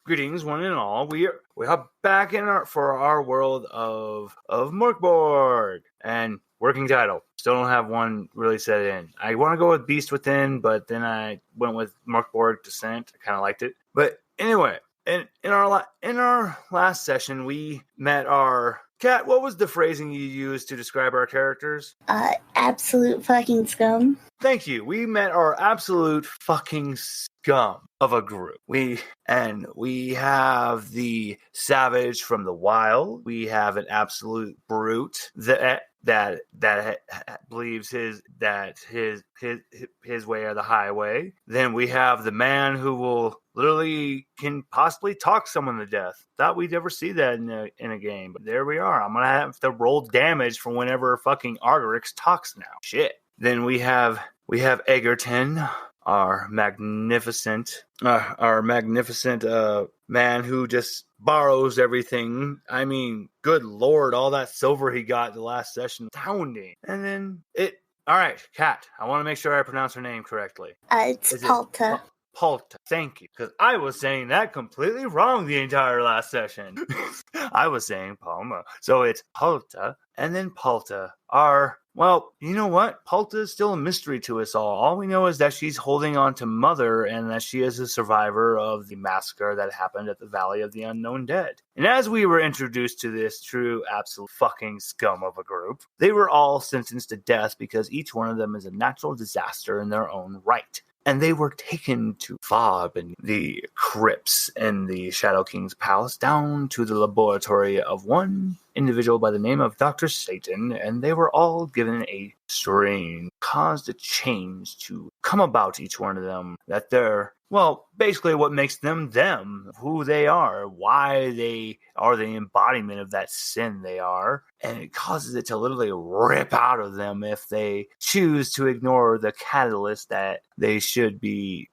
greetings, one and all. We are back for our world of Mork Borg, and working title. Still don't have one really set in. I want to go with Beast Within, but then I went with Mork Borg Descent. I kind of liked it. But anyway, in our last session, we met our Kat. What was the phrasing you used to describe our characters? Absolute fucking scum. Thank you. We met our absolute fucking scum of a group. We have the savage from the wild. We have an absolute brute that believes his way or the highway. Then we have the man who will literally can possibly talk someone to death. Thought we'd ever see that in a game, but there we are. I'm gonna have to roll damage for whenever fucking Argerix talks now. Shit. Then we have Eggerton, our magnificent man who just borrows everything. I mean, good lord, all that silver he got the last session, astounding. And then all right, Kat, I want to make sure I pronounce her name correctly. It's Palta. Palta, thank you, because I was saying that completely wrong the entire last session. I was saying Palma, so it's Palta, and then Palta well, you know what? Palta is still a mystery to us all. All we know is that she's holding on to Mother and that she is a survivor of the massacre that happened at the Valley of the Unknown Dead. And as we were introduced to this true absolute fucking scum of a group, they were all sentenced to death because each one of them is a natural disaster in their own right. And they were taken to Fob and the crypts in the Shadow King's palace down to the laboratory of one individual by the name of Dr. Satan, and they were all given a strain, caused a change to come about each one of them, that they're, well, basically what makes them, who they are, why they are the embodiment of that sin they are, and it causes it to literally rip out of them if they choose to ignore the catalyst that they should be,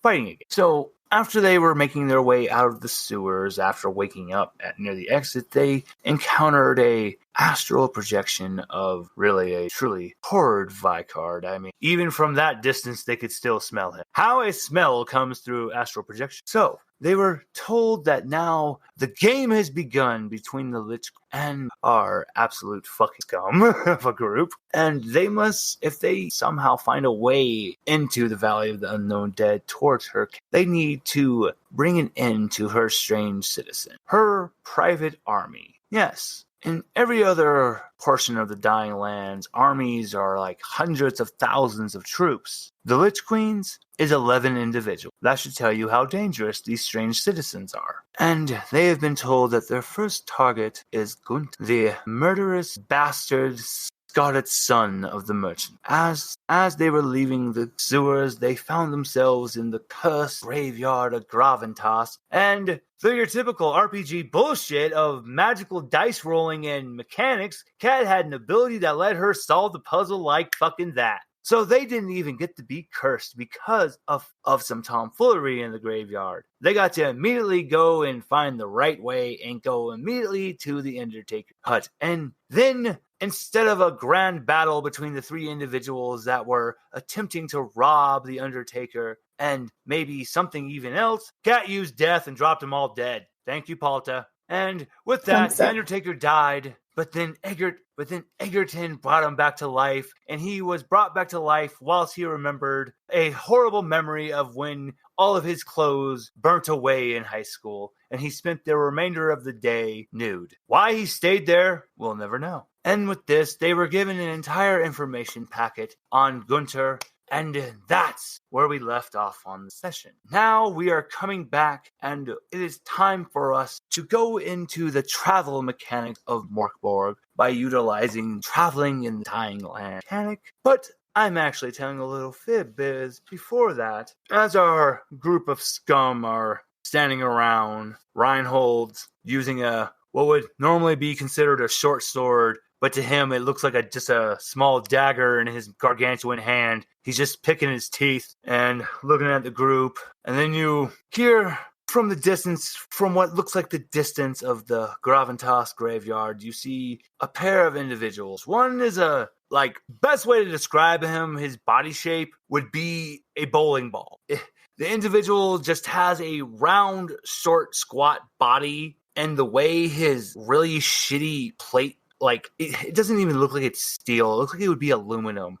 fighting against. So, after they were making their way out of the sewers, after waking up near the exit, they encountered a astral projection of really a truly horrid Vicard. I mean, even from that distance, they could still smell him. How a smell comes through astral projection. So, they were told that now the game has begun between the Lich and our absolute fucking scum of a group. And they must, if they somehow find a way into the Valley of the Unknown Dead towards her, they need to bring an end to her strange citizen, her private army. Yes. In every other portion of the Dying Lands, armies are like hundreds of thousands of troops. The Lich Queen's is 11 individuals. That should tell you how dangerous these strange citizens are. And they have been told that their first target is Gunther, the murderous bastard Scarlet son of the merchant. As they were leaving the sewers, they found themselves in the cursed graveyard of Gravitas, and through your typical RPG bullshit of magical dice rolling and mechanics, Kat had an ability that let her solve the puzzle like fucking that. So they didn't even get to be cursed because of some tomfoolery in the graveyard. They got to immediately go and find the right way and go immediately to the Undertaker hut. And then, instead of a grand battle between the three individuals that were attempting to rob the Undertaker and maybe something even else, Kat used death and dropped them all dead. Thank you, Palta. And with that, the Undertaker died. But then Eggerton brought him back to life, and he was brought back to life whilst he remembered a horrible memory of when all of his clothes burnt away in high school, and he spent the remainder of the day nude. Why he stayed there, we'll never know. And with this, they were given an entire information packet on Gunther, and that's where we left off on the session. Now we are coming back, and it is time for us to go into the travel mechanics of Mork Borg by utilizing traveling in the Dying Land mechanic. But I'm actually telling a little fib, because before that, as our group of scum are standing around, Reinhold using what would normally be considered a short sword, but to him, it looks like just a small dagger in his gargantuan hand. He's just picking his teeth and looking at the group. And then you hear from the distance, from what looks like the distance of the Gravitas graveyard, you see a pair of individuals. One is best way to describe him, his body shape would be a bowling ball. the individual just has a round, short, squat body, and the way his really shitty plate, like, it doesn't even look like it's steel. It looks like it would be aluminum.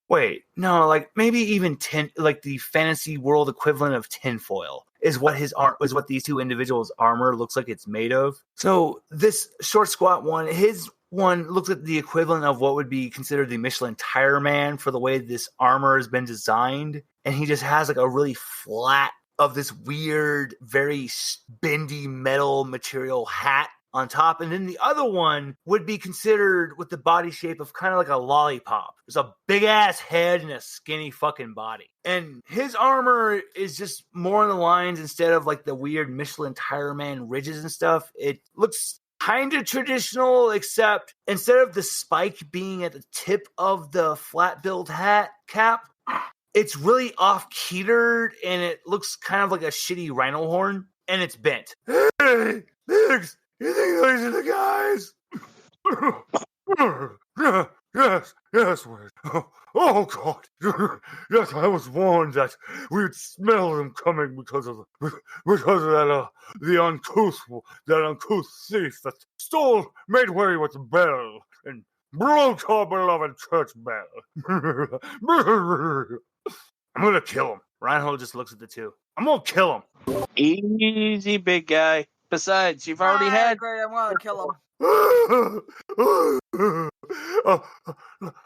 Wait, no, like maybe even tin, like the fantasy world equivalent of tinfoil is what is what these two individuals' armor looks like it's made of. So this short, squat one, his one looks at the equivalent of what would be considered the Michelin tire man for the way this armor has been designed. And he just has like a really flat of this weird, very bendy metal material hat on top. And then the other one would be considered with the body shape of kind of like a lollipop. There's a big ass head and a skinny fucking body. And his armor is just more on the lines, instead of like the weird Michelin tire man ridges and stuff, it looks kind of traditional, except instead of the spike being at the tip of the flat billed hat cap, it's really off-ketered, and it looks kind of like a shitty rhino horn, and it's bent. Hey, Biggs, you think these are the guys? Yes, Wedge. Oh, God. Yes, I was warned that we'd smell them coming because of that uncouth thief that made way with the bell and broke our beloved church bell. I'm gonna kill him. Reinhold just looks at the two. I'm gonna kill him. Easy, big guy. Besides, you've already had. Great, I'm gonna kill him.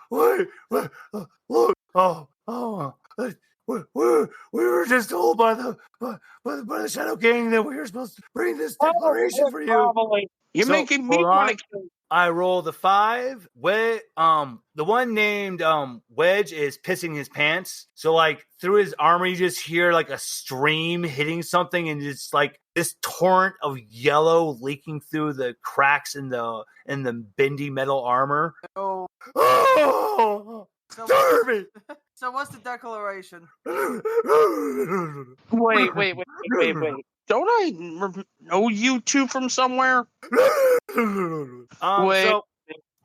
Wait, look. We were just told by the Shadow King that we were supposed to bring this declaration for you. Probably. You're making me want to kill. I roll the 5. The one named Wedge is pissing his pants. So like through his armor, you just hear like a stream hitting something, and it's like this torrent of yellow leaking through the cracks in the bendy metal armor. Oh, Derby! So what's the declaration? Wait. Don't I know you two from somewhere? So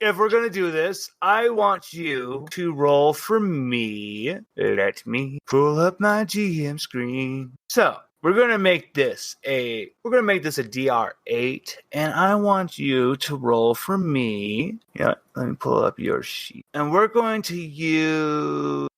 if we're gonna do this, I want you to roll for me. Let me pull up my GM screen. So we're gonna make this a DR8, and I want you to roll for me. Yeah, let me pull up your sheet, and we're going to use.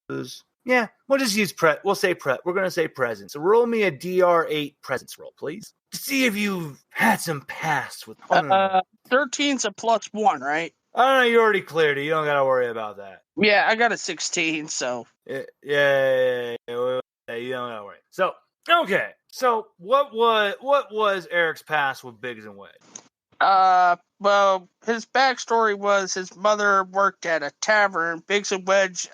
Yeah, we'll just use we'll say we're going to say presence. So roll me a DR8 presence roll, please. To see if you've had some past with... 13's a +1, right? I don't know, you already cleared it. You don't got to worry about that. Yeah, I got a 16, so... Yeah, you don't got to worry. So, okay. So, what was Eric's past with Biggs and Wedge? Well, his backstory was his mother worked at a tavern. Biggs and Wedge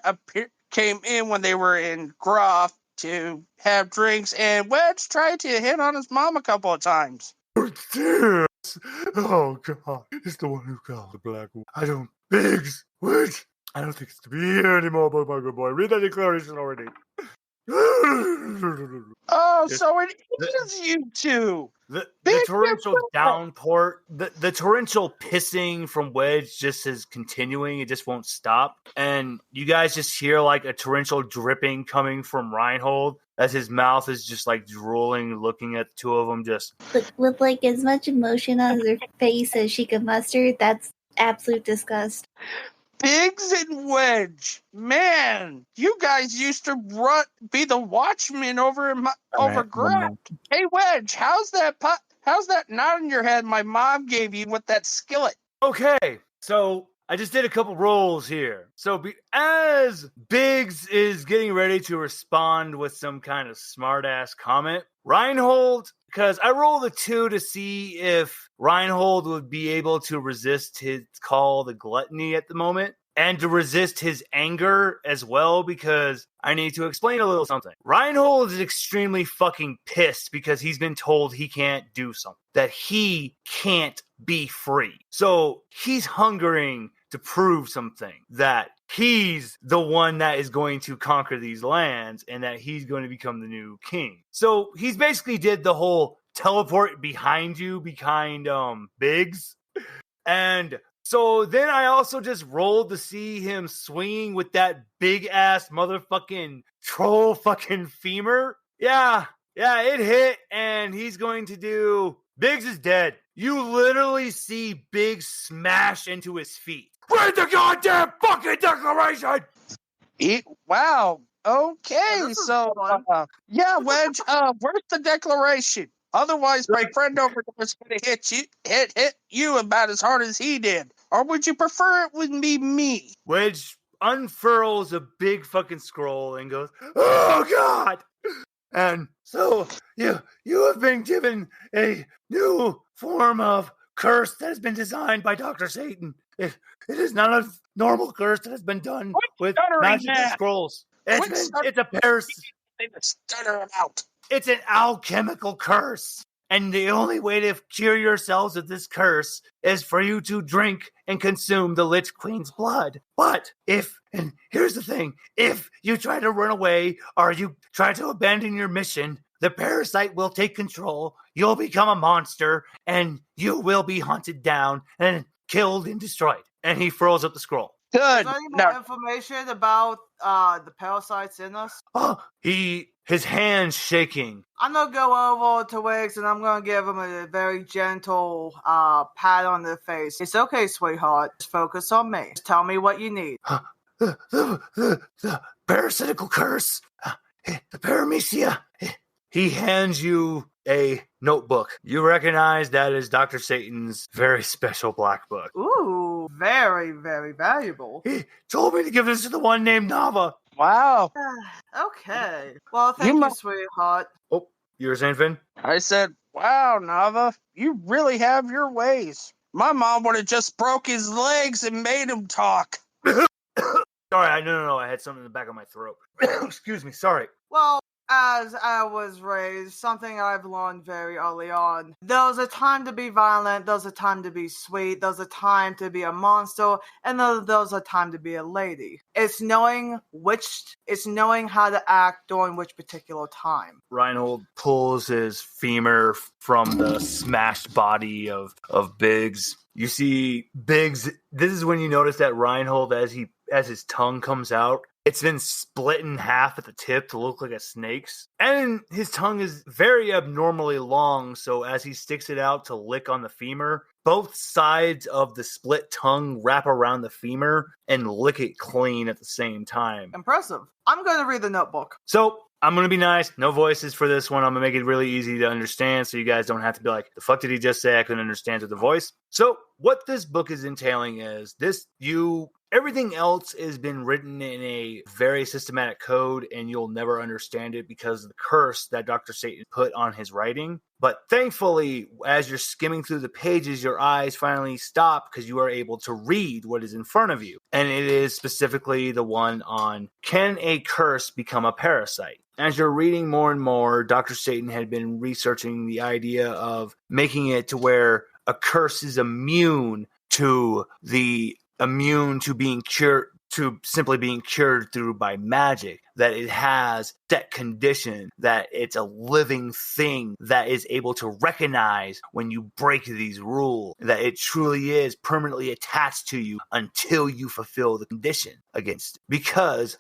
came in when they were in Groff to have drinks, and Wedge tried to hit on his mom a couple of times. Oh, God. It's the one who called the black one. Biggs, Wedge, I don't think it's to be here anymore, my good boy. Read that declaration already. Oh, so it is you two. The torrential downpour, the torrential pissing from Wedge just is continuing. It just won't stop. And you guys just hear like a torrential dripping coming from Reinhold as his mouth is just like drooling, looking at the two of them just. With like as much emotion on her face as she could muster, that's absolute disgust. Biggs and Wedge, man, you guys used to be the watchmen over Grant. Hey, Wedge, how's that knot in your head my mom gave you with that skillet? Okay, so I just did a couple rolls here. So as Biggs is getting ready to respond with some kind of smart-ass comment, Reinhold, because I rolled a 2 to see if Reinhold would be able to resist his call the gluttony at the moment, and to resist his anger as well, because I need to explain a little something. Reinhold is extremely fucking pissed because he's been told he can't do something, that he can't be free. So he's hungering to prove something, that he's the one that is going to conquer these lands and that he's going to become the new king. So he's basically did the whole teleport behind Biggs. And So then I also just rolled to see him swinging with that big ass motherfucking troll fucking femur. Yeah, it hit, and he's going to do. Biggs is dead. You literally see Biggs smash into his feet. Read the goddamn fucking declaration! Wow. Okay, this is so fun. yeah, Wedge. Where's the declaration? Otherwise, my friend over there is going to hit you about as hard as he did. Or would you prefer it would be me? Wedge unfurls a big fucking scroll and goes, "Oh God!" And so you have been given a new form of curse that has been designed by Dr. Satan. It is not a normal curse that has been done with magical scrolls. It's a Stutter him out. It's an alchemical curse. And the only way to cure yourselves of this curse is for you to drink and consume the Lich Queen's blood. But and here's the thing, if you try to run away or you try to abandon your mission, the parasite will take control, you'll become a monster, and you will be hunted down and killed and destroyed. And he furls up the scroll. Good. Is there any more information about the parasites in us? Oh, his hand's shaking. I'm gonna go over to Wiggs and I'm gonna give him a very gentle pat on the face. It's okay, sweetheart. Just focus on me. Just tell me what you need. The parasitical curse. The paramecia. He hands you a notebook. You recognize that is Dr. Satan's very special black book. Ooh, very, very valuable. He told me to give this to the one named Nava. Wow. Okay. Well, thank you, sweetheart. Oh, you were saying, Finn? I said, wow, Nava, you really have your ways. My mom would have just broke his legs and made him talk. Sorry, no, I had something in the back of my throat. Excuse me, sorry. Well, as I was raised, something I've learned very early on. There's a time to be violent, there's a time to be sweet, there's a time to be a monster, and there's a time to be a lady. It's knowing how to act during which particular time. Reinhold pulls his femur from the smashed body of Biggs. You see Biggs, this is when you notice that Reinhold, as his tongue comes out, it's been split in half at the tip to look like a snake's. And his tongue is very abnormally long, so as he sticks it out to lick on the femur, both sides of the split tongue wrap around the femur and lick it clean at the same time. Impressive. I'm going to read the notebook. So, I'm going to be nice. No voices for this one. I'm going to make it really easy to understand so you guys don't have to be like, the fuck did he just say? I couldn't understand with the voice. So, what this book is entailing is everything else has been written in a very systematic code, and you'll never understand it because of the curse that Dr. Satan put on his writing. But thankfully, as you're skimming through the pages, your eyes finally stop because you are able to read what is in front of you. And it is specifically the one on, can a curse become a parasite? As you're reading more and more, Dr. Satan had been researching the idea of making it to where a curse is immune to being cured, to simply being cured through by magic, that it has that condition, that it's a living thing that is able to recognize when you break these rules, that it truly is permanently attached to you until you fulfill the condition against it. Because,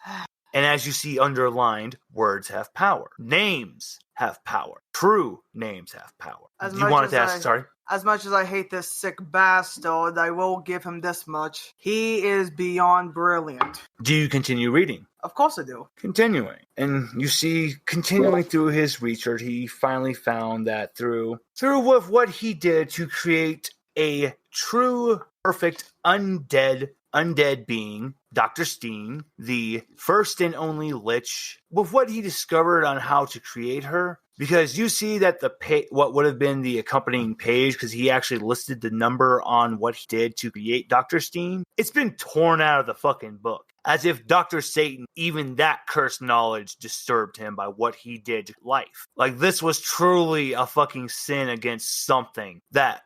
and as you see underlined, words have power. Names have power. True names have power. You wanted to ask, sorry? As much as I hate this sick bastard, I will give him this much. He is beyond brilliant. Do you continue reading? Of course I do. Continuing. And you see, continuing through his research, he finally found that through what he did to create a true, perfect, undead being, Dr. Steen, the first and only Lich, with what he discovered on how to create her. Because you see that what would have been the accompanying page, because he actually listed the number on what he did to create Dr. Steen, it's been torn out of the fucking book. As if Dr. Satan, even that cursed knowledge disturbed him by what he did to life. Like, this was truly a fucking sin against something that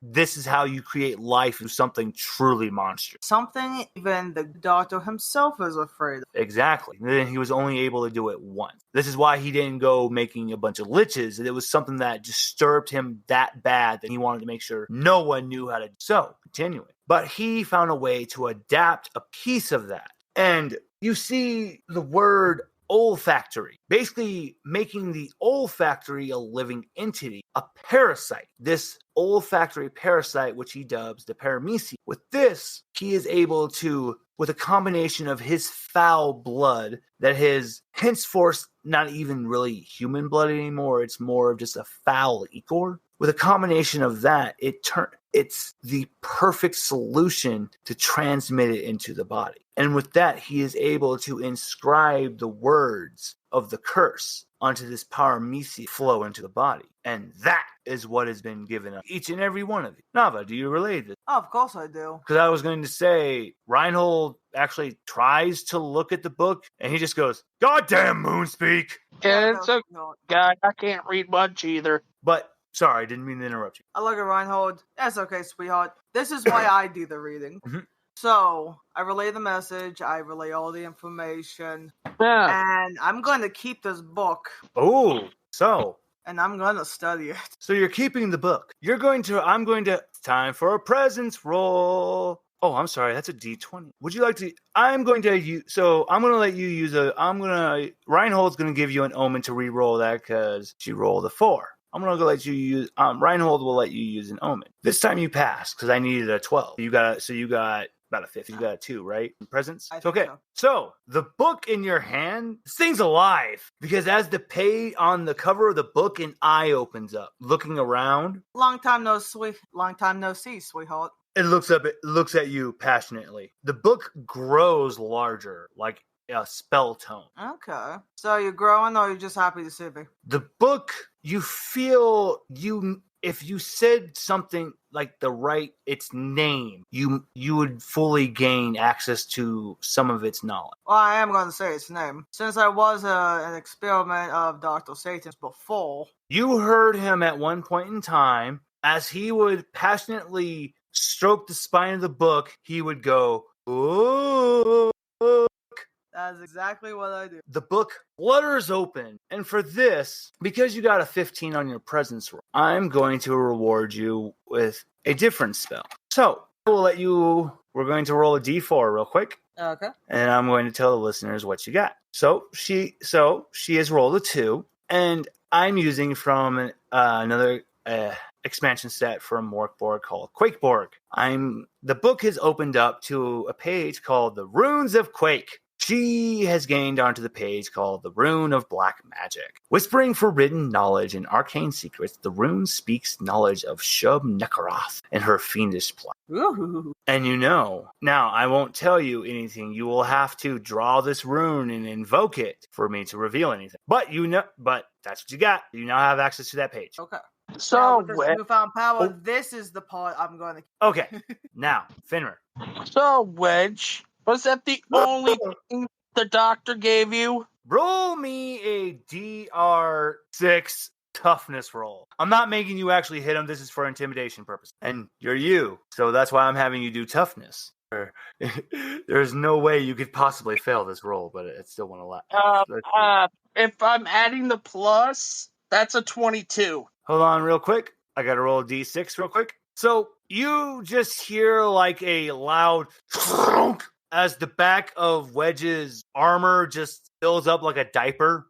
this is how you create life through something truly monstrous. Something even the doctor himself is afraid of. Exactly. And then he was only able to do it once. This is why he didn't go making a bunch of liches. It was something that disturbed him that bad that he wanted to make sure no one knew how to do. So, continuing. But he found a way to adapt a piece of that. And you see the word olfactory, basically making the olfactory a living entity, a parasite. This olfactory parasite, which he dubs the parameci. With this, he is able to, with a combination of his foul blood, that is henceforth not even really human blood anymore, it's more of just a foul ichor. With a combination of that, it's the perfect solution to transmit it into the body. And with that, he is able to inscribe the words of the curse onto this parameci flow into the body. And that is what has been given up each and every one of you. Nava, do you relate this? Oh, of course I do. Because I was going to say, Reinhold actually tries to look at the book, and he just goes, "Goddamn Moonspeak!" And it's a guy, I can't read much either. But, sorry, I didn't mean to interrupt you. I look at Reinhold. That's okay, sweetheart. This is why I do the reading. Mm-hmm. So, I relay the message, I relay all the information, Yeah. and I'm going to keep this book, Oh, so... and I'm going to study it. So you're keeping the book. Time for a presence roll. Oh, I'm sorry, that's a D20. Would you like to, Reinhold's going to give you an omen to re-roll that because she rolled a 4. I'm going to let you use, Reinhold will let you use an omen. This time you pass because I needed a 12. You got about a 5. You got a 2, right? Presents? I think Okay. So the book in your hand, this thing's alive because as the page on the cover of the book, an eye opens up, looking around. Long time no see, sweetheart. It looks at you passionately. The book grows larger, like a spell tone. Okay. So you're growing or you're just happy to see me? The book, you feel if you said something like its name, you would fully gain access to some of its knowledge. Well, I am going to say its name. Since I was an experiment of Dr. Satan's before. You heard him at one point in time, as he would passionately stroke the spine of the book, he would go, "Ooh." That's exactly what I do. The book flutters open. And for this, because you got a 15 on your presence roll, I'm going to reward you with a different spell. So, we're going to roll a d4 real quick. Okay. And I'm going to tell the listeners what you got. So she has rolled a 2. And I'm using from another expansion set from Mork Borg called Quake Borg. The book has opened up to a page called The Runes of Quake. She has gained onto the page called The Rune of Black Magic. Whispering forbidden knowledge and arcane secrets, the rune speaks knowledge of Shub Nekoroth and her fiendish plot. Ooh. And now I won't tell you anything. You will have to draw this rune and invoke it for me to reveal anything. But that's what you got. You now have access to that page. Okay. So, with this newfound power, this is the part I'm going to... Okay. Now, Finner. So, Wedge, was that the only thing the doctor gave you? Roll me a DR6 toughness roll. I'm not making you actually hit him. This is for intimidation purposes. And you're you. So that's why I'm having you do toughness. There's no way you could possibly fail this roll, but it still won't allow. If I'm adding the plus, that's a 22. Hold on real quick. I got to roll a D6 real quick. So you just hear like a loud thunk as the back of Wedge's armor just fills up like a diaper.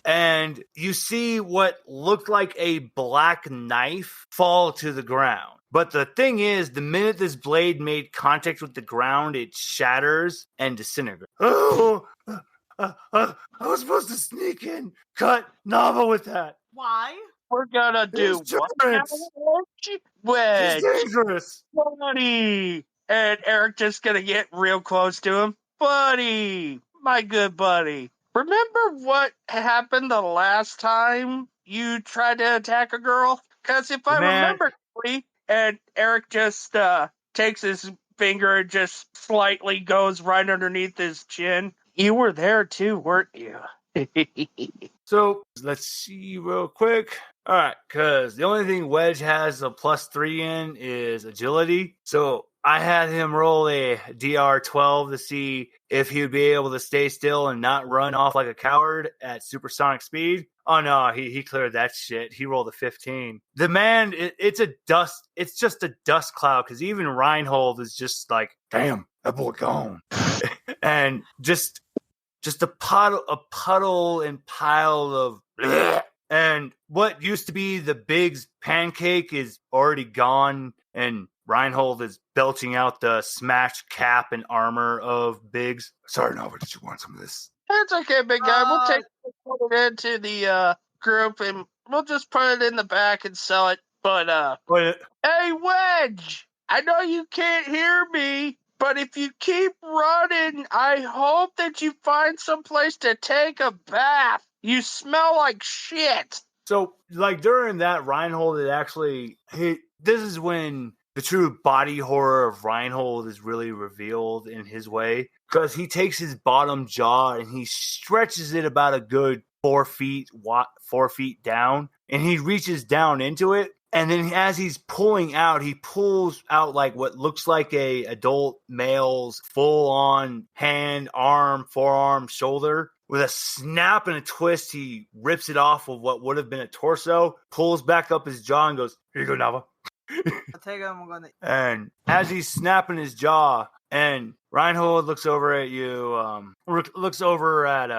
And you see what looked like a black knife fall to the ground. But the thing is, the minute this blade made contact with the ground, it shatters and disintegrates. Oh, I was supposed to sneak in. Cut Nava with that. Why? We're gonna do what now, Wedge? It's dangerous. Buddy! And Eric just gonna get real close to him. Buddy! My good buddy. Remember what happened the last time you tried to attack a girl? Because if I remember correctly, and Eric just takes his finger and just slightly goes right underneath his chin. You were there too, weren't you? So let's see real quick. All right, because the only thing Wedge has a +3 in is agility. So I had him roll a DR12 to see if he would be able to stay still and not run off like a coward at supersonic speed. Oh no, he cleared that shit. He rolled a 15. The man, it's just a dust cloud because even Reinhold is just like, damn, that boy gone. And just a puddle and pile of bleh. And what used to be the Biggs pancake is already gone, and Reinhold is belching out the smashed cap and armor of Biggs. Sorry, Nova, did you want some of this? It's okay, big guy. We'll put it into the group and we'll just put it in the back and sell it. But hey, Wedge, I know you can't hear me, but if you keep running, I hope that you find some place to take a bath. You smell like shit. So, like, during that, Reinhold had actually this is when the true body horror of Reinhold is really revealed in his way, because he takes his bottom jaw and he stretches it about a good 4 feet down, and he reaches down into it. And then as he's pulling out, he pulls out like what looks like a adult male's full-on hand, arm, forearm, shoulder. With a snap and a twist, he rips it off of what would have been a torso, pulls back up his jaw and goes, "Here you go, Nava." I'll take him. I'm gonna. And as he's snapping his jaw, and Reinhold looks over at you, looks over at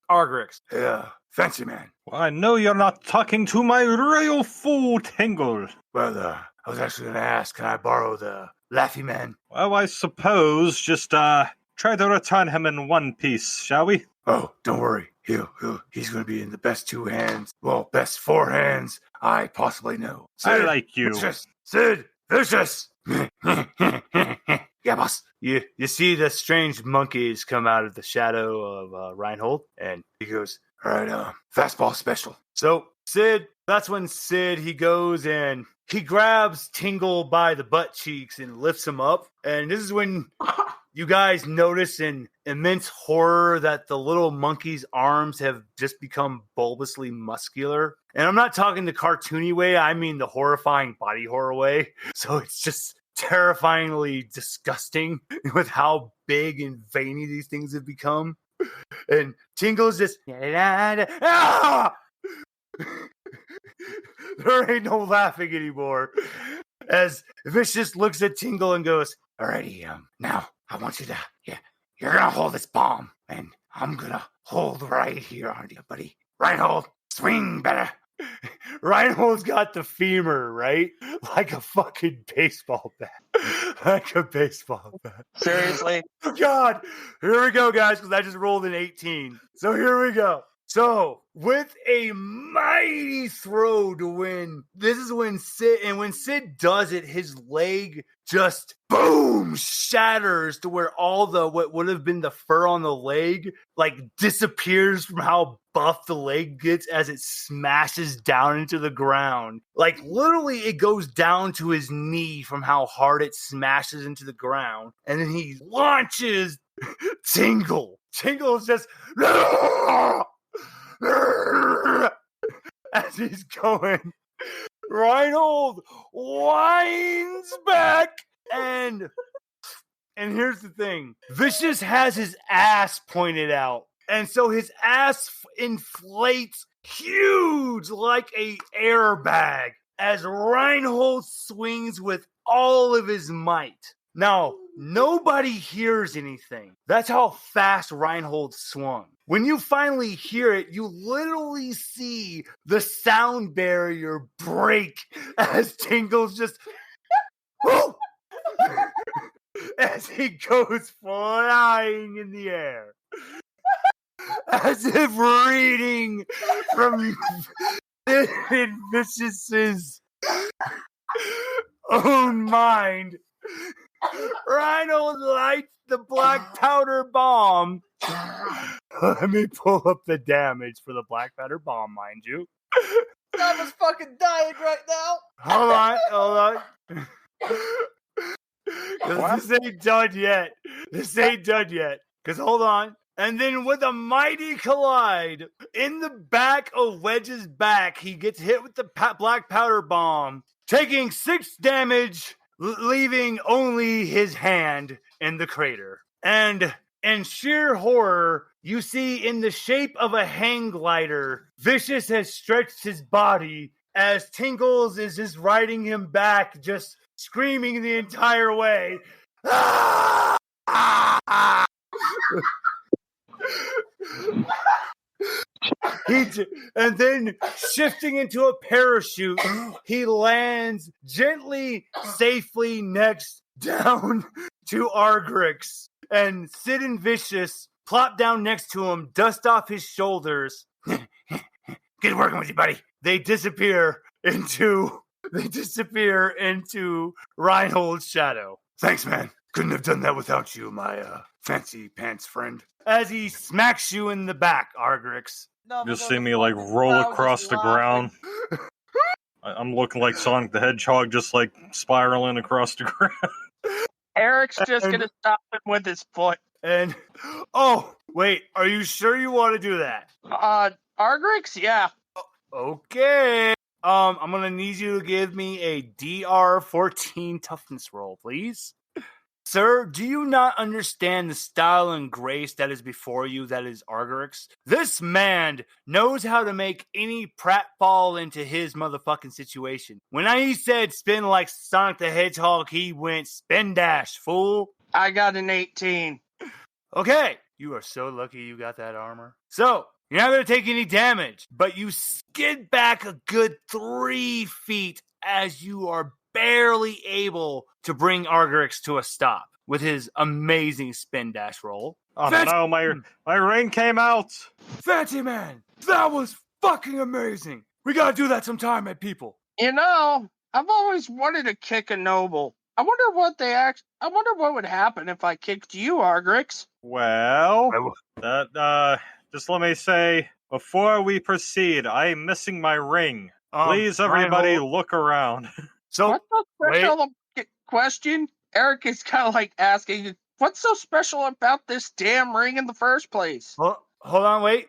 Argrix. Yeah, fancy man. Well, I know you're not talking to my real fool, Tingle. Well, I was actually going to ask, can I borrow the Laffy Man? Well, I suppose just try to return him in one piece, shall we? Oh, don't worry. He's going to be in the best 2 hands. Well, best 4 hands I possibly know. Sid, I like you. Sid, vicious. Yeah, boss. You see the strange monkeys come out of the shadow of Reinhold, and he goes, all right, fastball special. So Sid, that's when Sid, he goes and he grabs Tingle by the butt cheeks and lifts him up. And this is when you guys notice in immense horror that the little monkey's arms have just become bulbously muscular. And I'm not talking the cartoony way, I mean the horrifying body horror way. So it's just terrifyingly disgusting with how big and veiny these things have become. And Tingle's just, ah! There ain't no laughing anymore. As Vicious looks at Tingle and goes, alrighty, now I want you to, you're gonna hold this bomb, and I'm gonna hold right here on you, buddy. Reinhold, swing better. Reinhold's got the femur, right? Like a fucking baseball bat. Like a baseball bat. Seriously? Oh, God. Here we go, guys, because I just rolled an 18. So here we go. So, with a mighty throw to win, this is when Sid does it, his leg just, boom, shatters to where all the, what would have been the fur on the leg, like, disappears from how buff the leg gets as it smashes down into the ground. Like, literally, it goes down to his knee from how hard it smashes into the ground. And then he launches Tingle. Tingle's just... as he's going, Reinhold winds back, and here's the thing: Vicious has his ass pointed out, and so his ass inflates huge like a airbag as Reinhold swings with all of his might. Now, nobody hears anything. That's how fast Reinhold swung. When you finally hear it, you literally see the sound barrier break as Tingle's just as he goes flying in the air. As if reading from Vicious's own mind, Reinhold lights the black powder bomb. Let me pull up the damage for the black powder bomb, mind you. I was fucking dying right now. Hold on. This ain't done yet. Because hold on. And then with a mighty collide, in the back of Wedge's back, he gets hit with the black powder bomb, taking 6 damage, leaving only his hand in the crater. And in sheer horror, you see in the shape of a hang glider, Vicious has stretched his body as Tingles is just riding him back, just screaming the entire way. Ah! Ah! And then shifting into a parachute, he lands gently, safely next down to Argrix. And Sid and Vicious plop down next to him, dust off his shoulders. Good working with you, buddy. They disappear into Reinhold's shadow. Thanks, man. Couldn't have done that without you, my fancy pants friend. As he smacks you in the back, Argrix. Just see me like roll across the ground. I'm looking like Sonic the Hedgehog, just like spiraling across the ground. Eric's just gonna stop him with his foot. And oh, wait, are you sure you want to do that? Argrix, yeah. Okay. I'm gonna need you to give me a DR 14 toughness roll, please. Sir, do you not understand the style and grace that is before you, that is Argerix? This man knows how to make any prat fall into his motherfucking situation. When he said spin like Sonic the Hedgehog, he went spin dash, fool. I got an 18. Okay, you are so lucky you got that armor. So, you're not going to take any damage, but you skid back a good 3 feet as you are barely able to bring Argerix to a stop with his amazing spin dash roll. Oh no, my ring came out! Fancy man, that was fucking amazing! We gotta do that sometime, my people. You know, I've always wanted to kick a noble. I wonder what would happen if I kicked you, Argrix. Well, just let me say, before we proceed, I'm missing my ring. Please, everybody, Reinhold, look around. So, what's so special question? Eric is kind of like asking, what's so special about this damn ring in the first place? Hold on, wait.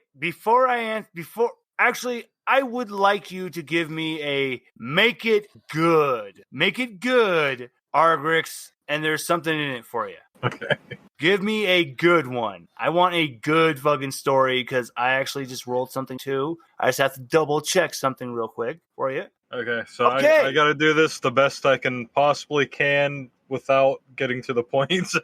Actually, I would like you to give me a make it good. Make it good, Argrix, and there's something in it for you. Okay. Give me a good one. I want a good fucking story because I actually just rolled something too. I just have to double check something real quick for you. Okay, so okay. I gotta do this the best I can possibly can without getting to the points.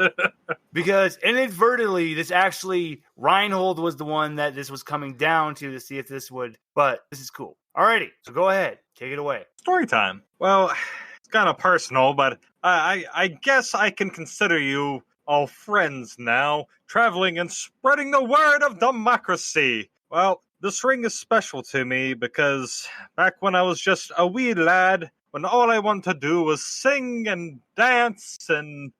Because inadvertently, this actually, Reinhold was the one that this was coming down to see if this would, but this is cool. Alrighty, so go ahead. Take it away. Story time. Well, it's kind of personal, but I guess I can consider you all friends now, traveling and spreading the word of democracy. Well, this ring is special to me because back when I was just a wee lad, when all I wanted to do was sing and dance and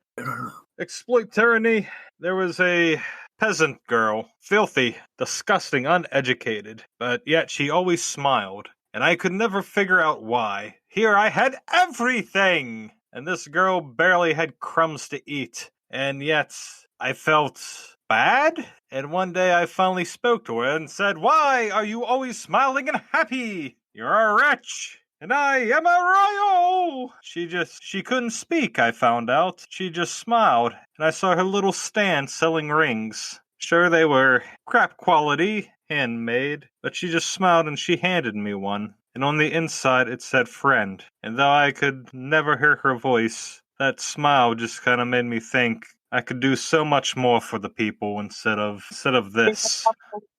exploit tyranny, there was a peasant girl, filthy, disgusting, uneducated, but yet she always smiled, and I could never figure out why. Here I had everything, and this girl barely had crumbs to eat, and yet I felt bad, and one day I finally spoke to her and said, "Why are you always smiling and happy? You're a wretch, and I am a royal!" She couldn't speak, I found out. She just smiled, and I saw her little stand selling rings. Sure, they were crap quality, handmade, but she just smiled and she handed me one. And on the inside it said friend, and though I could never hear her voice, that smile just kind of made me think I could do so much more for the people instead of this.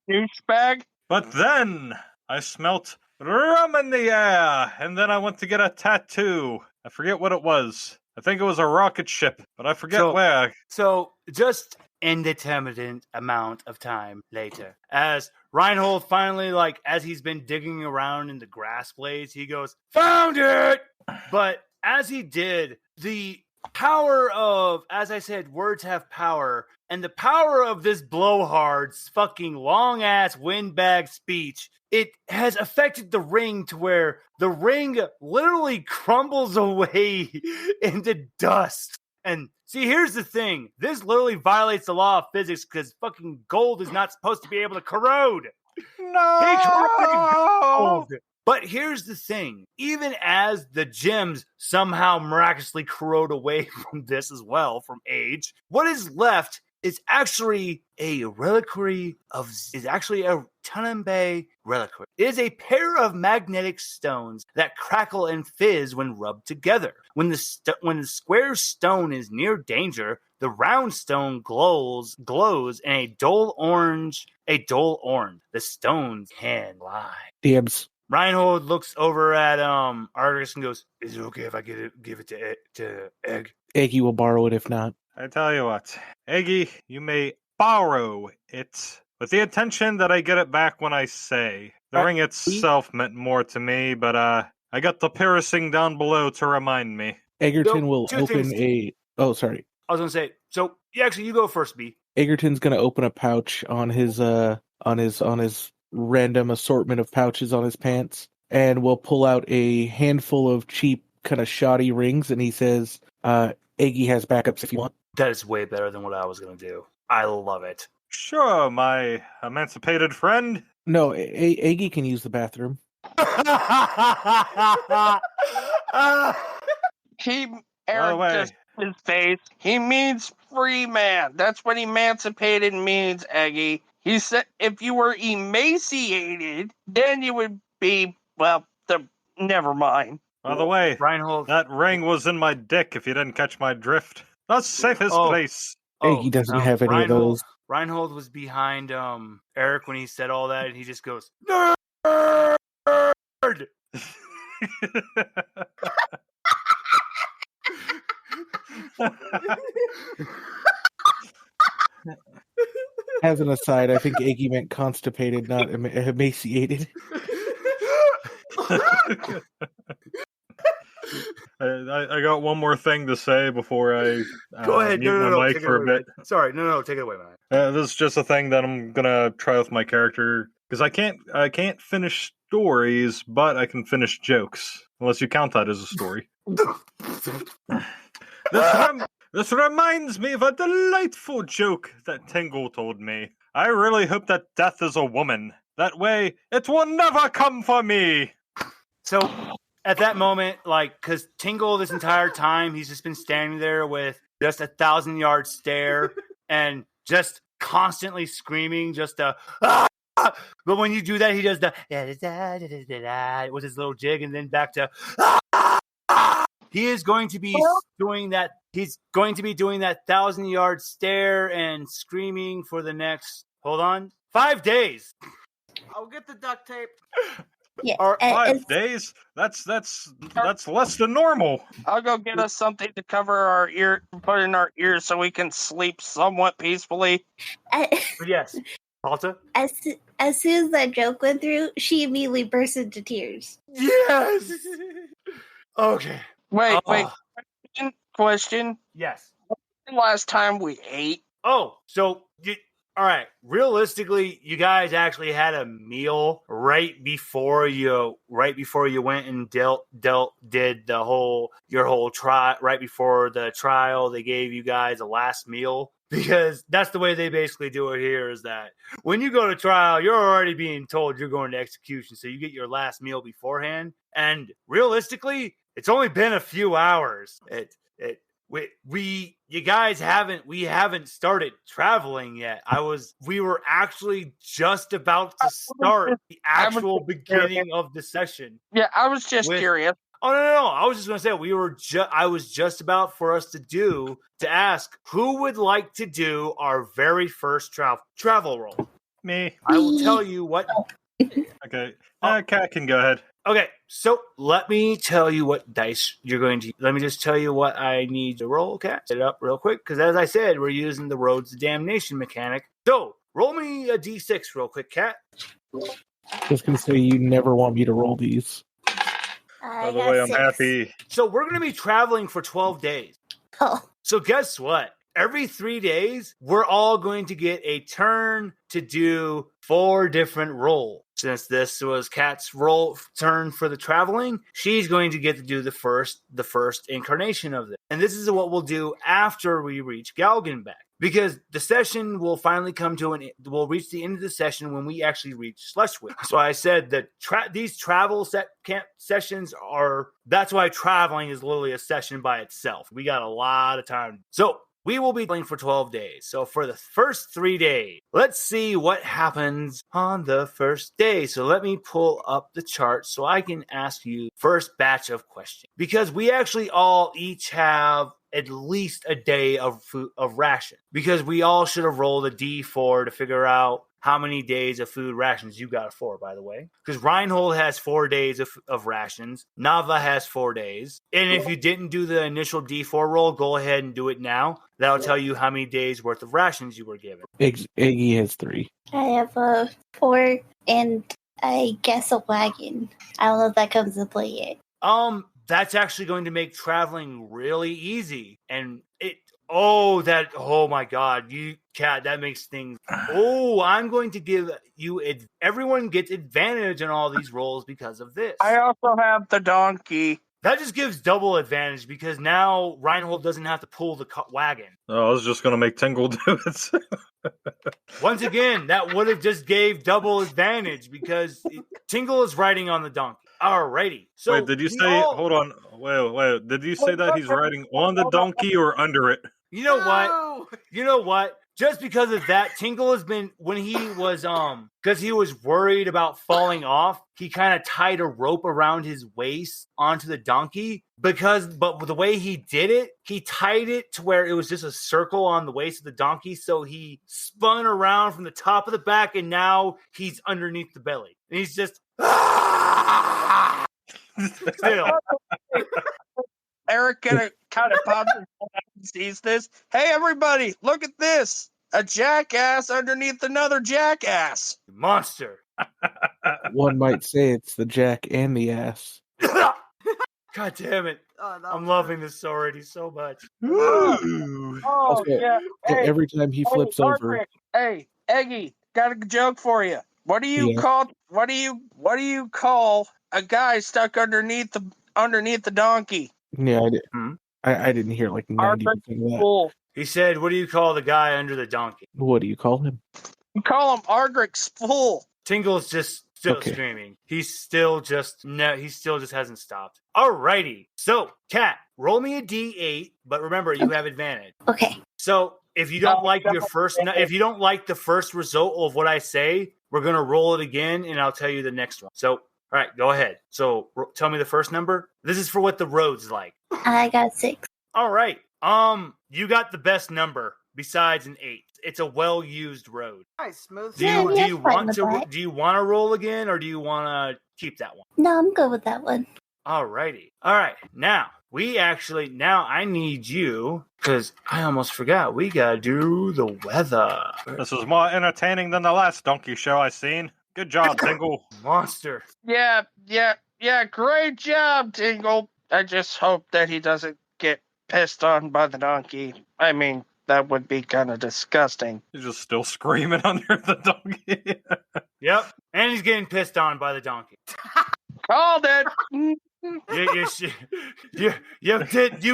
Douchebag. But then I smelt rum in the air, and then I went to get a tattoo. I forget what it was. I think it was a rocket ship, but I forget where. So just indeterminate amount of time later, as Reinhold finally, as he's been digging around in the grass blades, he goes, "Found it!" But as he did, the power of, as I said, words have power, and the power of this blowhard's fucking long-ass windbag speech, it has affected the ring to where the ring literally crumbles away into dust And see, here's the thing. This literally violates the law of physics because fucking gold is not supposed to be able to corrode. He corroded gold. But here's the thing. Even as the gems somehow miraculously corrode away from this as well, from age, what is left is actually a reliquary is actually a Tunanbay reliquary. It is a pair of magnetic stones that crackle and fizz when rubbed together. When the square stone is near danger, the round stone glows in a dull orange. The stones can lie. Dibs. Reinhold looks over at Argus and goes, "Is it okay if I give it to Egg?" Eggy will borrow it if not. I tell you what, Eggy, you may borrow it with the intention that I get it back when I say. The ring itself meant more to me, but I got the piercing down below to remind me. Eggerton will open a... Oh, sorry. I was going to say, so actually you go first, B. Eggerton's going to open a pouch on his random assortment of pouches on his pants, and will pull out a handful of cheap, kind of shoddy rings, and he says, Eggy has backups if you want. That is way better than what I was going to do. I love it. Sure, my emancipated friend. No, Eggy can use the bathroom. Eric just his face. He means free man. That's what emancipated means, Eggy. He said if you were emaciated, then you would be, well, never mind. By the way, Reinhold, that ring was in my dick if you didn't catch my drift. The safest place. Eggy doesn't have any of those. Reinhold was behind Eric when he said all that, and he just goes, "Nerd!" As an aside, I think Eggy meant constipated, not emaciated. I got one more thing to say before I go ahead. mute my mic for a bit. Sorry, take it away, man. This is just a thing that I'm gonna try with my character because I can't finish stories, but I can finish jokes unless you count that as a story. This reminds me of a delightful joke that Tingle told me. I really hope that death is a woman. That way, it will never come for me. So, at that moment, because Tingle this entire time, he's just been standing there with just 1,000-yard stare and just constantly screaming, just ah! But when you do that, he does the with his little jig, and then back to He is going to be doing that. He's going to be doing that 1,000-yard stare and screaming for the next, 5 days. I'll get the duct tape. Yeah, 5 days? That's less than normal. I'll go get us something to cover our ear, put in our ears so we can sleep somewhat peacefully. Yes. Malta? As soon as that joke went through, she immediately burst into tears. Yes! Okay. Wait. Question. Yes. Last time we ate? Oh, so... all right. Realistically, you guys actually had a meal right before you went and did your whole trial. Right before the trial, they gave you guys a last meal because that's the way they basically do it here. Is that when you go to trial, you're already being told you're going to execution, so you get your last meal beforehand. And realistically, it's only been a few hours. We haven't started traveling yet. We were actually just about to start the actual beginning of the session. Yeah, I was just curious. Oh no! I was just going to say I was just about for us to ask who would like to do our very first travel roll. Me. I will tell you what. Okay, Kat can go ahead. Okay, so let me tell you what dice you're going to. Let me just tell you what I need to roll, Kat. Set it up real quick, because as I said, we're using the Roads to Damnation mechanic. So, roll me a d6 real quick, Kat. Just going to say you never want me to roll these. By the way, I'm happy. So, we're going to be traveling for 12 days. Oh. So, guess what? every 3 days, we're all going to get a turn to do 4 different roles. Since this was Kat's roll turn for the traveling, she's going to get to do the first incarnation of this. And this is what we'll do after we reach Galgenbeck. Because the session will finally come to we'll reach the end of the session when we actually reach Slushwick. So I said that these travel camp sessions that's why traveling is literally a session by itself. We got a lot of time. So we will be playing for 12 days. So for the first 3 days, let's see what happens on the first day. So let me pull up the chart so I can ask you first batch of questions. Because we actually all each have at least a day of ration. Because we all should have rolled a D4 to figure out how many days of food rations you got 4, by the way. Because Reinhold has 4 days of rations. Nava has 4 days. And if you didn't do the initial D4 roll, go ahead and do it now. That'll tell you how many days worth of rations you were given. Eggy has 3. I have 4 and I guess a wagon. I don't know if that comes into play yet. That's actually going to make traveling really easy. And oh my God, Kat, that makes things. Oh, I'm going to give you everyone gets advantage on all these rolls because of this. I also have the donkey. That just gives double advantage because now Reinhold doesn't have to pull the wagon. Oh, I was just going to make Tingle do it. Once again, that would have just gave double advantage because Tingle is riding on the donkey. Alrighty. So wait, did you say? Hold on. Wait. Did you say that he's riding on the donkey or under it? You know what? You know what? Just because of that, Tingle has been, when he was, because he was worried about falling off, he kind of tied a rope around his waist onto the donkey. But the way he did it, he tied it to where it was just a circle on the waist of the donkey. So he spun around from the top of the back, and now he's underneath the belly. And he's just, still. Eric kind of pops his head out and sees this. Hey, everybody, look at this. A jackass underneath another jackass. Monster. One might say it's the jack and the ass. God damn it. I'm loving this already so much. Oh, Okay. yeah. Hey, Every time he flips over. Hey, Eggy, got a joke for you. What do you call a guy stuck underneath the donkey? Yeah, I didn't hear like 90% of that. Fool. He said, what do you call the guy under the donkey? What do you call him? You call him Ardrick's fool. Tingle's just still screaming. He still just hasn't stopped. Alrighty. So, Kat, roll me a D8, but remember you have advantage. Okay. So if you don't like the first result of what I say, we're gonna roll it again, and I'll tell you the next one. So, all right, go ahead. So tell me the first number. This is for what the road's like. I got 6. All right. You got the best number besides an 8. It's a well-used road. Nice, smooth. Do you want to roll again, or do you want to keep that one? No, I'm good with that one. Alrighty. All right. Now I need you, because I almost forgot. We gotta do the weather. This was more entertaining than the last donkey show I seen. Good job, Tingle. Monster. Yeah. Great job, Tingle. I just hope that he doesn't get pissed on by the donkey. I mean, that would be kind of disgusting. He's just still screaming under the donkey. Yep. And he's getting pissed on by the donkey. Called it. You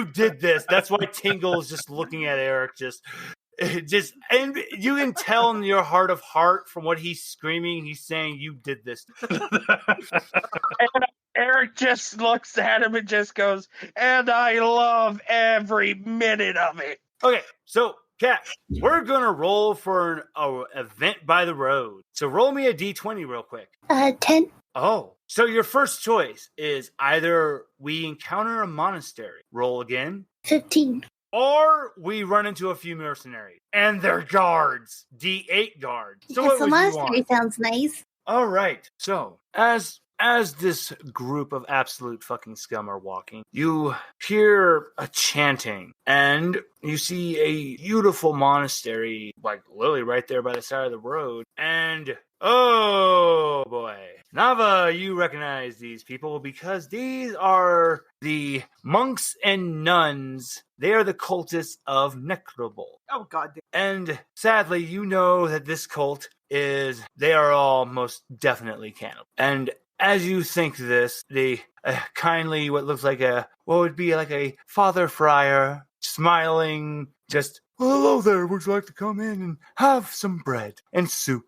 did this. That's why Tingle is just looking at Eric, and you can tell in your heart of heart from what he's screaming, he's saying, "You did this." And Eric just looks at him and just goes, "And I love every minute of it." Okay, so Kat, we're gonna roll for an event by the road. So roll me a D20 real quick. 10. Oh, so your first choice is either we encounter a monastery, roll again, 15. or we run into a few mercenaries and they're guards, D8 guards. So Yeah, what so would you monastery want? sounds nice. All right. So as as this group of absolute fucking scum are walking, you hear a chanting, and you see a beautiful monastery, like literally right there by the side of the road, and oh boy. Nava, you recognize these people because these are the monks and nuns. They are the cultists of Necrobol. Oh god damn. And sadly, you know that this cult they are all most definitely cannibal. And as you think this, they kindly, what would be like a Father Friar, smiling, just, hello there, would you like to come in and have some bread and soup?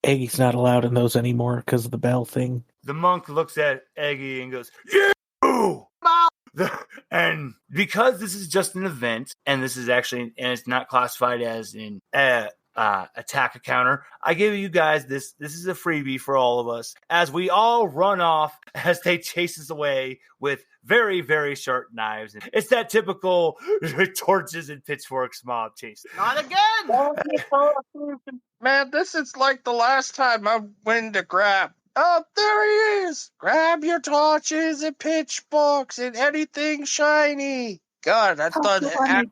Eggy's not allowed in those anymore because of the bell thing. The monk looks at Eggy and goes, you! And because this is just an event, and this is actually, and it's not classified as an attack a counter, I give you guys this is a freebie for all of us as we all run off as they chase us away with very, very sharp knives. It's that typical torches and pitchforks mob chase. Not again! Man, this is like the last time I went to grab. Oh, there he is! Grab your torches and pitchforks and anything shiny. God, I thought that.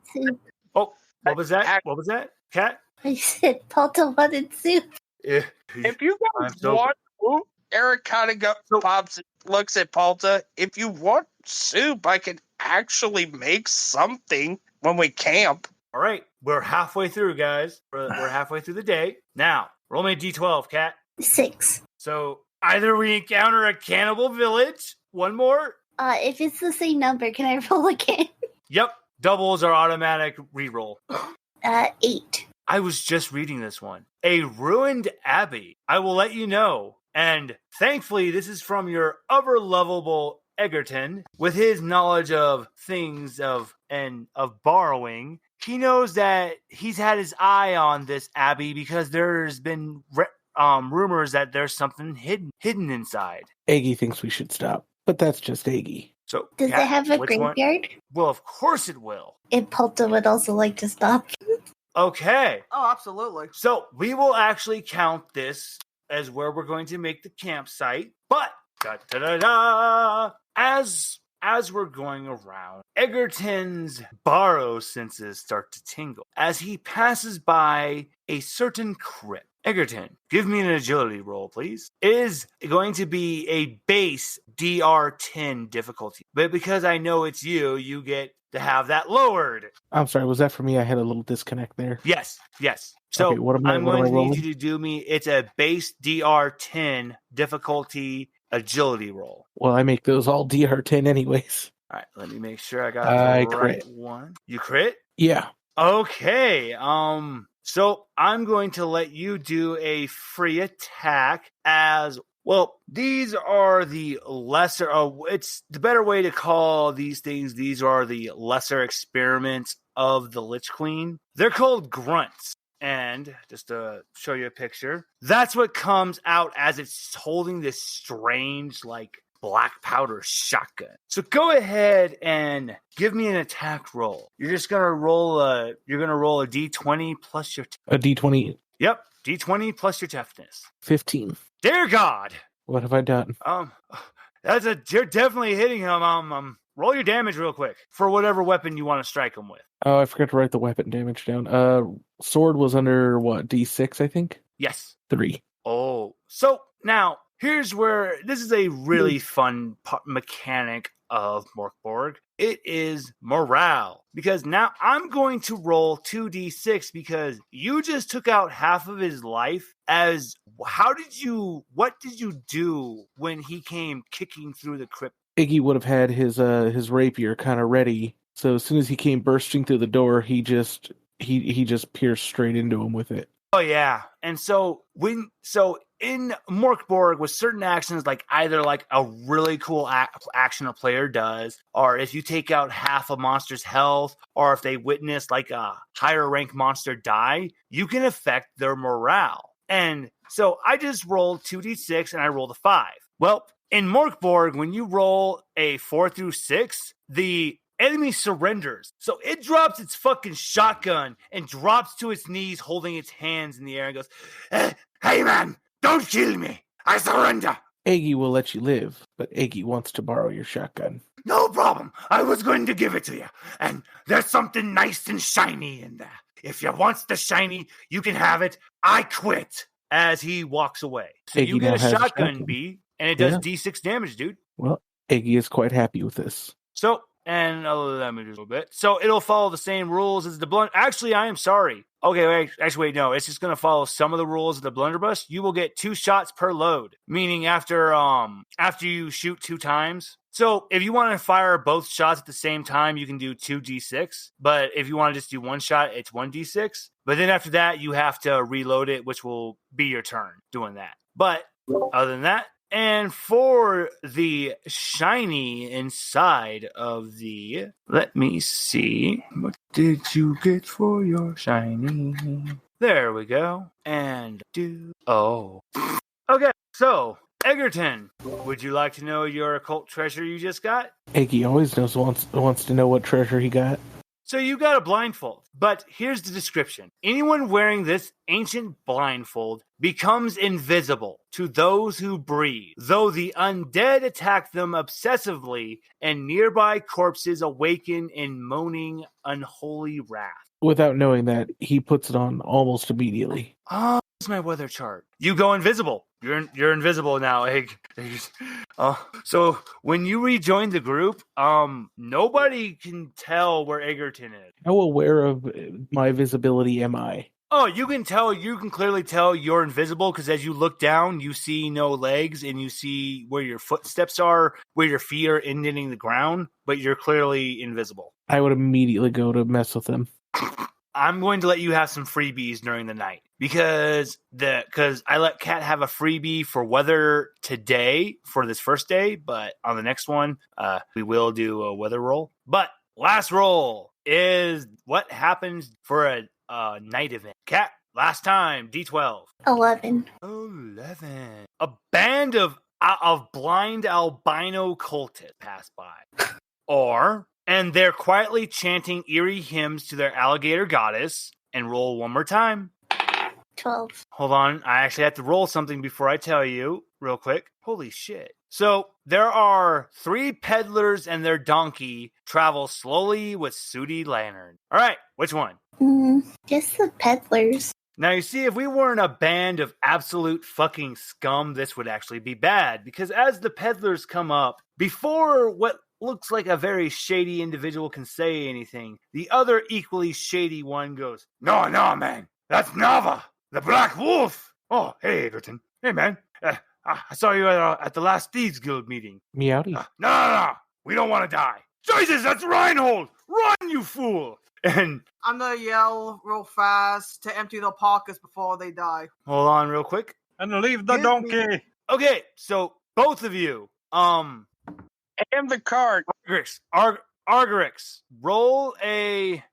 Oh, what was that? What was that? Cat? I said Polta wanted soup. Yeah. If you guys want soup, Eric kind of pops and looks at Polta. If you want soup, I can actually make something when we camp. All right, we're halfway through, guys. We're halfway through the day. Now, roll me a d12, Cat. 6. So either we encounter a cannibal village, one more. If it's the same number, can I roll again? Yep, doubles are automatic reroll. 8. I was just reading this one. A ruined abbey. I will let you know. And thankfully, this is from your lovable Eggerton. With his knowledge of things of borrowing, he knows that he's had his eye on this abbey because there's been rumors that there's something hidden inside. Eggy thinks we should stop, but that's just Eggy. So, does it have a graveyard? Well, of course it will. And Polta would also like to stop. Okay. Oh, absolutely. So we will actually count this as where we're going to make the campsite. But as we're going around, Eggerton's borrow senses start to tingle as he passes by a certain crypt. Egerton, give me an agility roll, please. It is going to be a base DR10 difficulty. But because I know it's you get to have that lowered. I'm sorry, was that for me? I had a little disconnect there. Yes. So okay, I'm going to need you to do me, it's a base DR10 difficulty agility roll. Well, I make those all DR10 anyways. All right, let me make sure I got the right one. You crit? Yeah. Okay, so I'm going to let you do a free attack as well. These are the lesser, it's the better way to call these things. These are the lesser experiments of the Lich Queen. They're called grunts. And just to show you a picture, that's what comes out as it's holding this strange, like, black powder shotgun. So go ahead and give me an attack roll. You're just gonna roll a d20 plus your a d20. Yep, d20 plus your toughness. 15. Dear God, what have I done? You're definitely hitting him. Roll your damage real quick for whatever weapon you want to strike him with. Oh, I forgot to write the weapon damage down. Sword was under what, d6, I think? Yes. 3. Oh, so now here's where this is a really fun mechanic of Mork Borg. It is morale. Because now I'm going to roll 2d6 because you just took out half of his life what did you do when he came kicking through the crypt? Iggy would have had his rapier kind of ready. So as soon as he came bursting through the door, he just pierced straight into him with it. Oh yeah. And so in Mork Borg, with certain actions, like either like a really cool action a player does, or if you take out half a monster's health, or if they witness like a higher rank monster die, you can affect their morale. And so I just rolled 2d6 and I rolled a 5. Well, in Mork Borg, when you roll a 4 through 6, the enemy surrenders. So it drops its fucking shotgun and drops to its knees, holding its hands in the air and goes, hey man, don't kill me. I surrender. Eggy will let you live, but Eggy wants to borrow your shotgun. No problem. I was going to give it to you. And there's something nice and shiny in there. If you want the shiny, you can have it. I quit. As he walks away. So Eggy you get now a has a shotgun, shotgun. B, and it does Yeah. D6 damage, dude. Well, Eggy is quite happy with this. So, and let me do a little bit. So it'll follow the same rules as the blunt. Actually, I am sorry. Okay, wait, no. It's just going to follow some of the rules of the blunderbuss. You will get 2 shots per load, meaning after you shoot 2 times. So if you want to fire both shots at the same time, you can do 2d6. But if you want to just do 1 shot, it's 1d6. But then after that, you have to reload it, which will be your turn doing that. But other than that, and for the shiny inside of the, let me see. What did you get for your shiny? There we go. And okay, so Eggerton, would you like to know your occult treasure you just got? Eggy always wants to know what treasure he got. So you got a blindfold, but here's the description. Anyone wearing this ancient blindfold becomes invisible to those who breathe, though the undead attack them obsessively and nearby corpses awaken in moaning unholy wrath. Without knowing that, he puts it on almost immediately. Oh, that's my weather chart. You go invisible. You're invisible now, Egg. So when you rejoin the group, nobody can tell where Eggerton is. How aware of my visibility am I? Oh, you can clearly tell you're invisible because as you look down, you see no legs and you see where your footsteps are, where your feet are indenting the ground, but you're clearly invisible. I would immediately go to mess with him. I'm going to let you have some freebies during the night because I let Kat have a freebie for weather today for this first day, but on the next one, we will do a weather roll. But last roll is what happens for a night event. Kat, last time, D12. 11. 11. A band of blind albino cultists pass by. And they're quietly chanting eerie hymns to their alligator goddess. And roll one more time. 12. Hold on. I actually have to roll something before I tell you real quick. Holy shit. So there are 3 peddlers and their donkey travel slowly with sooty lantern. All right. Which one? Just the peddlers. Now, you see, if we weren't a band of absolute fucking scum, this would actually be bad. Because as the peddlers come up, before what looks like a very shady individual can say anything, the other equally shady one goes, No, man. That's Nava, the Black Wolf. Oh, hey, Eggerton. Hey, man. I saw you at the last Thieves Guild meeting. Meowdy. No. We don't want to die. Jesus, that's Reinhold. Run, you fool. And I'm gonna yell real fast to empty the pockets before they die. hold on real quick. And leave the Give donkey. me- Okay, so both of you, And the card. Argerix, roll a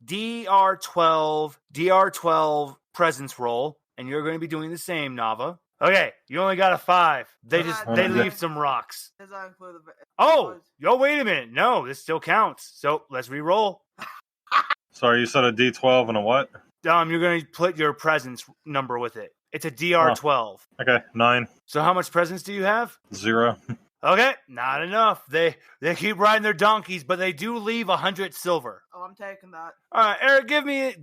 DR12 presence roll, and you're going to be doing the same, Nava. Okay, you only got a 5. They leave some rocks. Does that include the? Oh, wait a minute. No, this still counts. So let's re-roll. Sorry, you said a D12 and a what? You're going to put your presence number with it. It's a DR12. Okay, 9. So how much presence do you have? 0. Okay, not enough. They keep riding their donkeys, but they do leave 100 silver. Oh, I'm taking that. All right, Eric,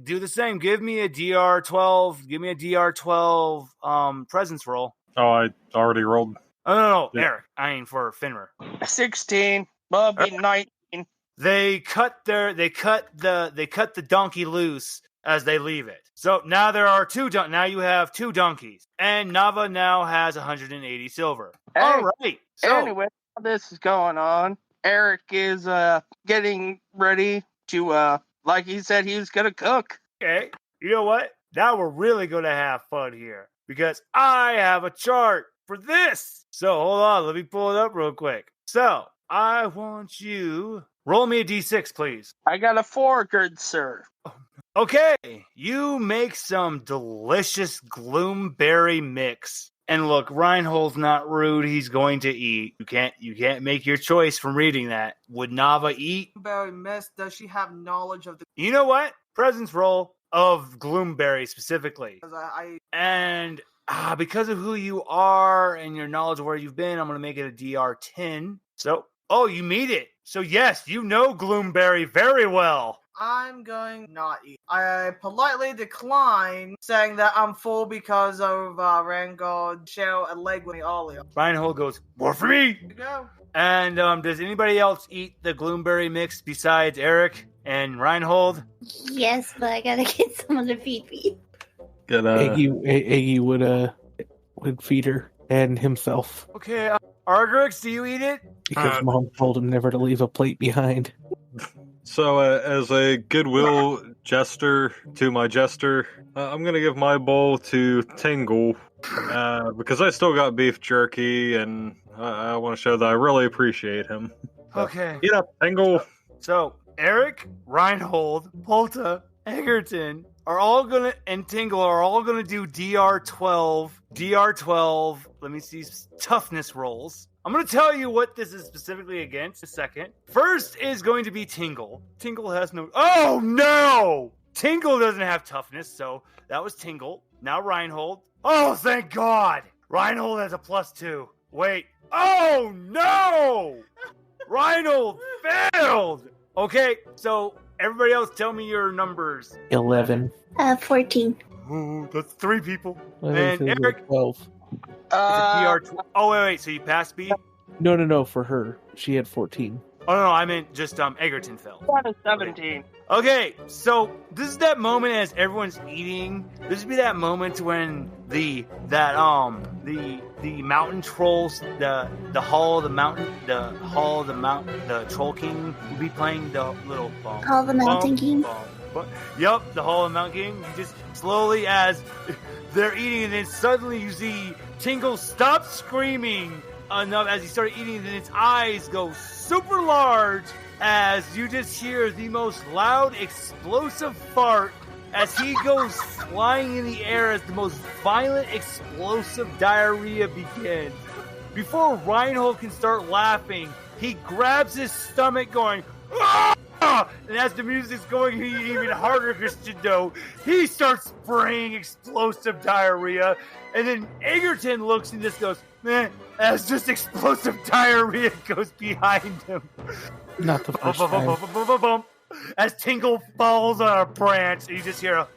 do the same. Give me a DR12. Give me a DR12 presence roll. Oh, I already rolled. Oh, no, Yeah. Eric. I ain't for Finra. 16. Well, be 19. They cut the donkey loose as they leave it. So now there are now you have 2 donkeys, and Nava now has 180 silver. Hey, All right. So anyway, while this is going on, Eric is getting ready to, like he said he was going to cook. okay, you know what? Now we're really going to have fun here because I have a chart for this. So hold on, let me pull it up real quick. So I want you roll me a d6, please. I got a 4, good sir. Okay, you make some delicious gloomberry mix. And look, Reinhold's not rude. He's going to eat. You can't make your choice from reading that. Would Nava eat? Very miss. Does she have knowledge of the? You know what? Presence roll of Gloomberry specifically. 'Cause I And because of who you are and your knowledge of where you've been, I'm going to make it a DR 10. So, you meet it. So, yes, you know Gloomberry very well. I'm going not eat. I politely decline, saying that I'm full because of Reinhold share a leg with me earlier. Reinhold goes, more for me. Here you go. And does anybody else eat the Gloomberry mix besides Eric and Reinhold? Yes, but I gotta get someone to feed me. Eggy would feed her and himself. Okay, Argerix, do you eat it? Because Mom told him never to leave a plate behind. So, as a goodwill gesture to my jester, I'm going to give my bowl to Tingle, because I still got beef jerky, and I want to show that I really appreciate him. Okay. Eat up, Tingle! So, Eric, Reinhold, Polta, Eggerton and Tingle are all gonna do DR12. DR12, let me see, toughness rolls. I'm going to tell you what this is specifically against in a second. First is going to be Tingle. Tingle has no... Oh, no! Tingle doesn't have toughness, so that was Tingle. Now Reinhold. Oh, thank God! Reinhold has a +2. Wait. Oh, no! Reinhold failed! Okay, so everybody else tell me your numbers. 11. 14. Ooh, that's 3 people. 11 And says Eric... 12. It's a DR... Oh, wait, so you passed B? No, for her. She had 14. Oh, no, I meant just Eggerton fell. 17. Okay, so this is that moment as everyone's eating. This would be that moment when the mountain trolls, the troll king will be playing the little bum. Hall of the Mountain King? Yep, the Hall of the Mountain King. You just slowly, as they're eating, and then suddenly you see Tingle stop screaming enough as he started eating, and then its eyes go super large as you just hear the most loud, explosive fart as he goes flying in the air as the most violent, explosive diarrhea begins. Before Reinhold can start laughing, he grabs his stomach going, "Ah!" And as the music's going even harder, crescendo, he starts spraying explosive diarrhea. And then Eggerton looks and just goes, "Man," as just explosive diarrhea goes behind him. Not the first time. As Tingle falls on a branch, and you just hear a